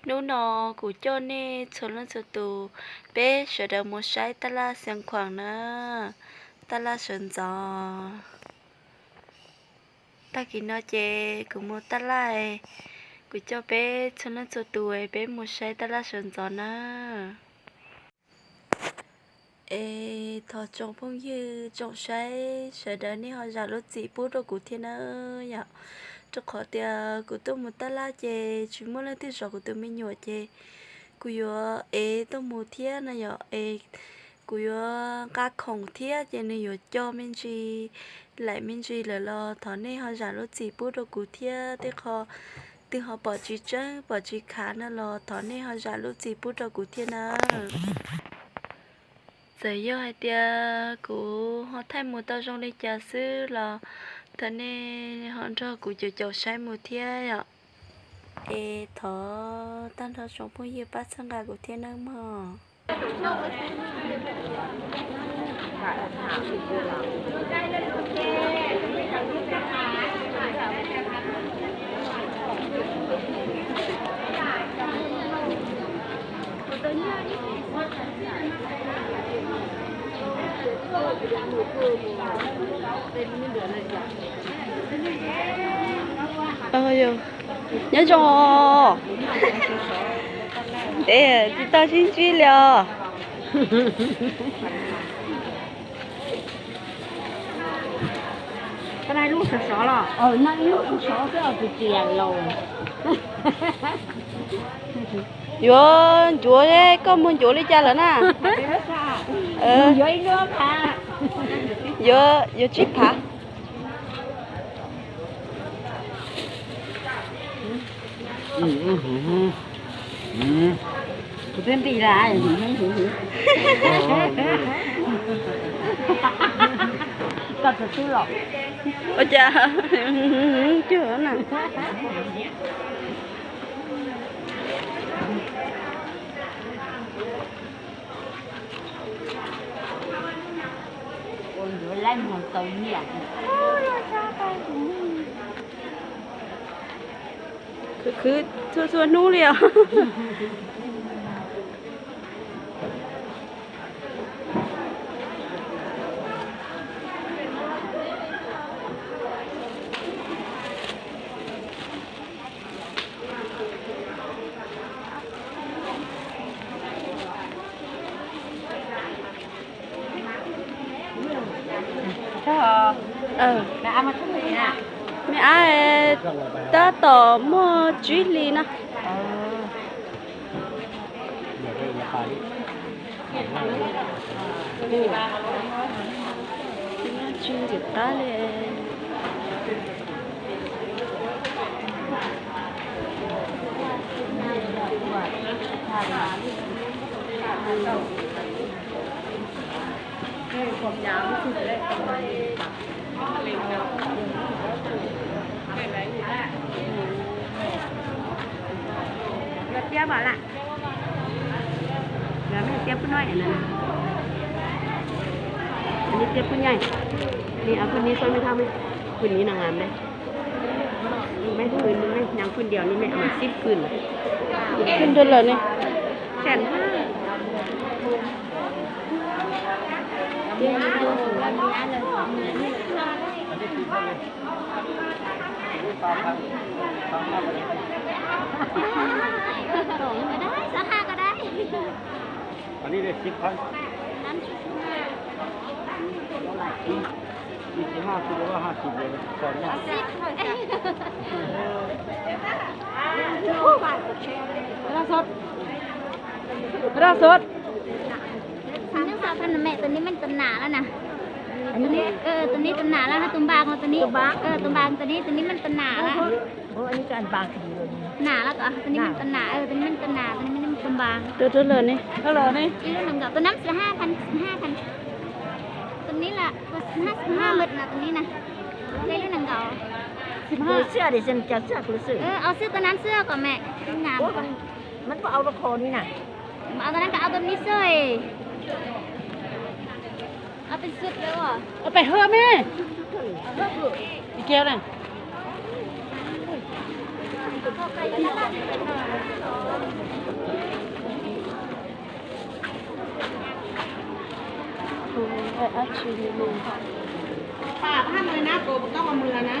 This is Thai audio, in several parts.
nô nọ của cho nê cho lên cho tù bé sợ đợi một trái ta la sang khoảng nè ta la sơn giò ta kỹ nó chè của một ta la ấy của cho bé cho lên cho tù ấy bé một trái ta la sơn giò nè ê thọ trồng phong như trồng trái sợ đợi ní họ giả lốt gì bút rồi của thiên ơi nhở cho khó tia của tôi một ta la chè chỉ muốn lên tiêu của tôi mình nhọ chè của yo ê tôi một thiên này nhở ê của yo cá khổng thiên chè này yo cho mình gì lại mình gì là lo thọ này họ giả lốt gì bút rồi của thiên thế họ từ họ bỏ chỉ chân bỏ chỉ khá nó lo thọ này họ giả lốt gì bút rồi của thiên à giờ yo hai tia của họ thay một tao trong đây trà sư là thế nên họ cho cụ cho cháu sai một thiên ạ ê thọ tan thọ sống bao nhiêu bát sang gà của thiên năng mà ơi nhớ cho để chị ta xin truy liệu cái này lúc sọ là nó lúc sọ cái ở tiền lầu vô chúa đấy có muốn chúa đi cha lớn à dưới nước hả vô vô chip hả cái tên gì là có thật sự lọ ôi cha chưa nè ôi rồi lấy một tàu nhỉ cứ thua nú liền mẹ ăn một chút gì nè mẹ ai ta tỏ mua chú lì nè chú thì ta lên tiếp bảo lại rồi mới tiếp cái nói nàyอันนี้เจ็บคุณใหญ่นี่เอาคุณนี้ต้นไม่เท่าไหมคุณนี้นางงามเลยไม่คืนไม่ยังคุณเดียวนี่ไม่เอาซิปคืน ขึ้นเดือนเลยนี่150,000เดี๋ยวนี้ดูสวยมีอะไรสองก็ได้สักห้าก็ได้อันนี้เลย10,00025คือว่า50เลยก่อนเนี่ยราสดนึ่งสามพันแม่ตัวนี้มันตัวหนาแล้วนะตัวนี้ตัวนี้ตัวหนาแล้วนะตัวบางตัวนี้ตัวบางตัวนี้มันตัวหนาแล้วโอ้อันนี้การบางหนาแล้วก็ตัวนี้มันตัวหนาตัวนี้มันตัวหนาตัวนี้มันตัวบางเดือนเลยนี่อีกหนึ่งกับตัวน้ำจะ5,000ตัวนี้ละ55หมดนะตัวนี้นะได้ลูกหนึ่งเก่า15เสื้อเดี๋ยวฉันจะเสื้อคุณซื้อเอาเสื้อตัวนั้นเสื้อก่อนแม่งามก่อนมันก็เอาตะโคนนี่นะเอาตัวนั้นก็เอาตัวนี้เสื้อเอาเป็นชุดแล้วอ่ะเอาไปเฮ้อแม่อีเกียวเลย ต อาชีพมึง ป้าห้ามเลยนะโกบต้องเอามือนะ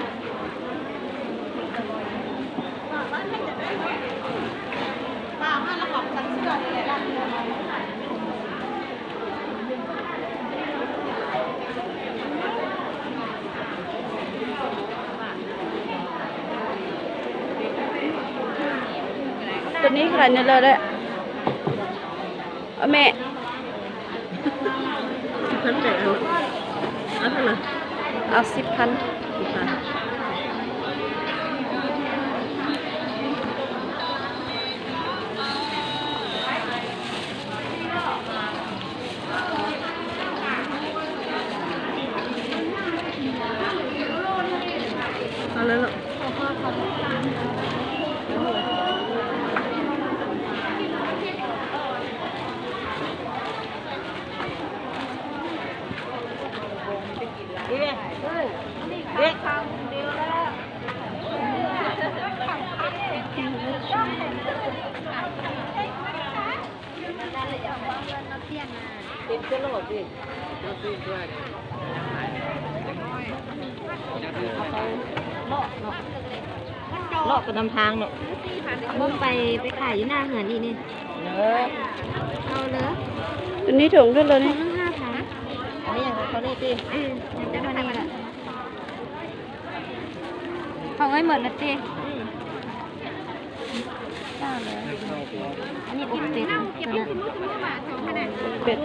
ป้าห้ามแล้วบอกตัดเสื้อเลยล่ะ ตัวนี้ขนาดนี้เลยเลยแม่10,000แต่เอาเท่าไหร่เอา10,000เอาเลยลูกเลาะไปนำทางเนาะมุ่งไปขายอยู่หน้าเหือนอีนี่เอาเลย ตัวนี้ถุงด้วยเลยนี่ ทั้ง5,000อันนี้อย่างเขาเนี่ยสิจะมานี่แหละเขาไว้หมดแล้วสิอันนี้เป็ดเป็ด เป็ด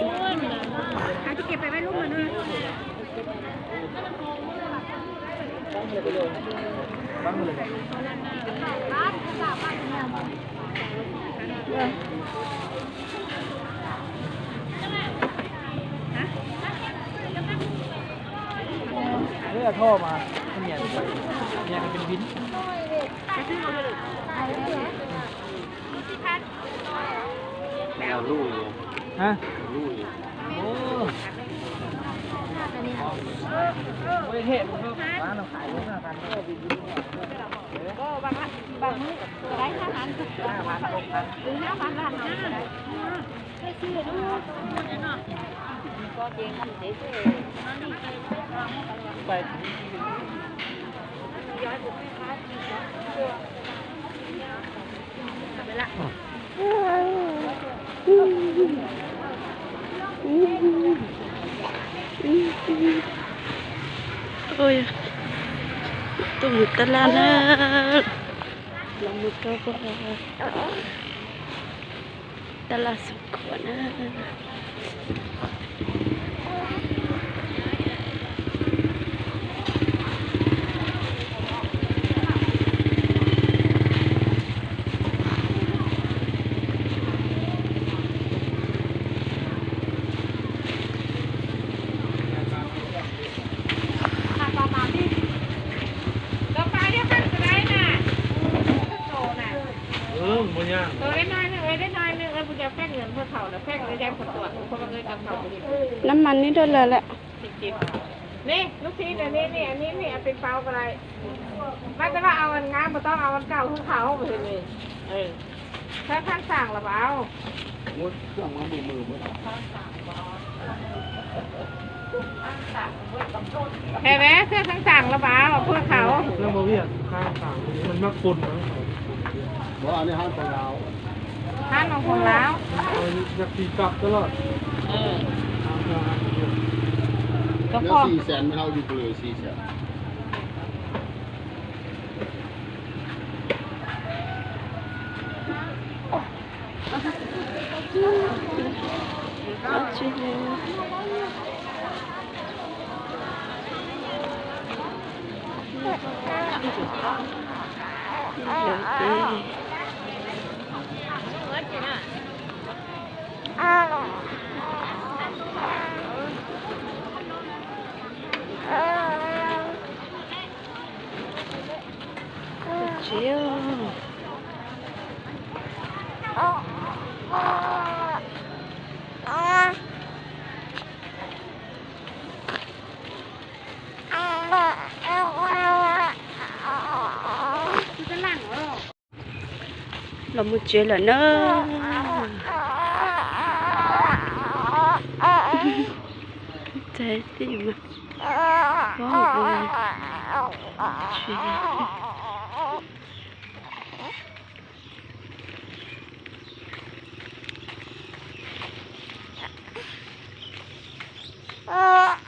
เขาจะเก็บไปไว้ลูกมันนะ เลือดท่อมาเนี่ยเนี่ยเป็นวินแมวลูกฮะลูกโอ้โหเห็ดมันก็ร้านเราขายลูกหน้ากันก็วินก็บางมื้อได้5,000 6,000ถึง5,000 บาทนะได้ซื้อดูก็เจงมันเสียไปย้อยบุกไม่ค้าไปละโอ้ยตุ้มตะลานะลงมือก็ตลาดสุขวนะมันยาก ได้น้อยนึงได้น้อยนึงบุญจะแพงเงินเพื่อเขาแล้วแพงเลยแดงผลตรวจเพราะมันเลยกับเขา น้ำมันนี่ด้วยเลยแหละ นี่ลูกชิ้นอันนี้นี่อันนี้นี่เป็นเปล่าอะไรไม่จะว่าเอาอันงามไม่ต้องเอาอันเก่าของเขาไปเลยถ้าข้างสั่งหรือเปล่า มุดเครื่องมือมือ เห็นไหมเสื้อข้างสั่งหรือเปล่าเพื่อเขา เรื่องโมเวียนข้างต่างมันมักปุ่นนะบอกอันนี้ห้างของเรา ท่านของเรา อยากตีกลับตลอด ก็พอ 400,000ไม่เท่าอยู่เลย400,000อาชีพเชียว là một chuyện là nó thế thì mà wow